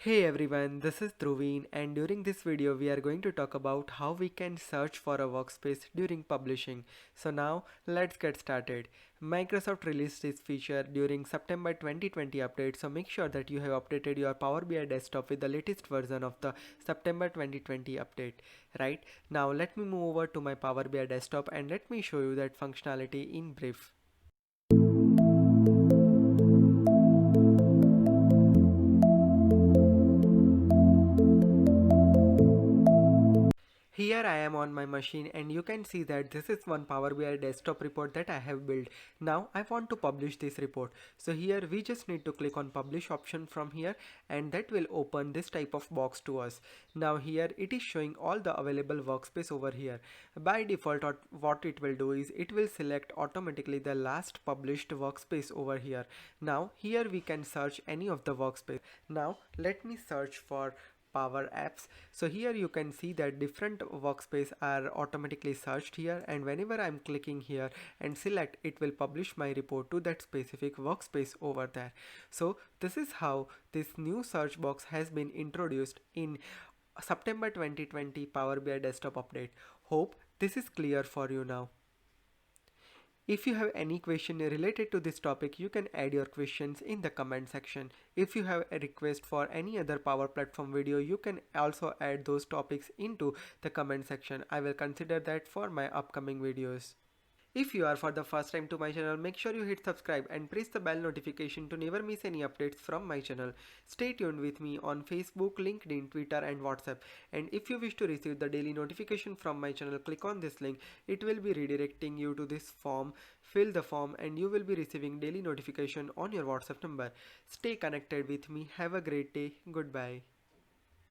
Hey everyone, this is Dhruveen, and during this video we are going to talk about how we can search for a workspace during publishing. So now let's get started. Microsoft released this feature during September 2020 update, so make sure that you have updated your Power BI desktop with the latest version of the September 2020 update. Right now let me move over to my Power BI desktop and let me show you that functionality in brief. Here I am on my machine and you can see that this is one Power BI desktop report that I have built. Now I want to publish this report. So here we just need to click on publish option from here and that will open this type of box to us. Now here it is showing all the available workspace over here. By default what it will do is it will select automatically the last published workspace over here. Now here we can search any of the workspace. Now let me search for Power Apps. So here you can see that different workspace are automatically searched here, and whenever I'm clicking here and select, it will publish my report to that specific workspace over there. So this is how this new search box has been introduced in September 2020 Power BI desktop update. Hope this is clear for you now. If you have any question related to this topic, you can add your questions in the comment section. If you have a request for any other Power Platform video, you can also add those topics into the comment section. I will consider that for my upcoming videos. If you are for the first time to my channel, make sure you hit subscribe and press the bell notification to never miss any updates from my channel. Stay tuned with me on Facebook, LinkedIn, Twitter and WhatsApp. And if you wish to receive the daily notification from my channel, click on this link. It will be redirecting you to this form. Fill the form and you will be receiving daily notification on your WhatsApp number. Stay connected with me. Have a great day. Goodbye.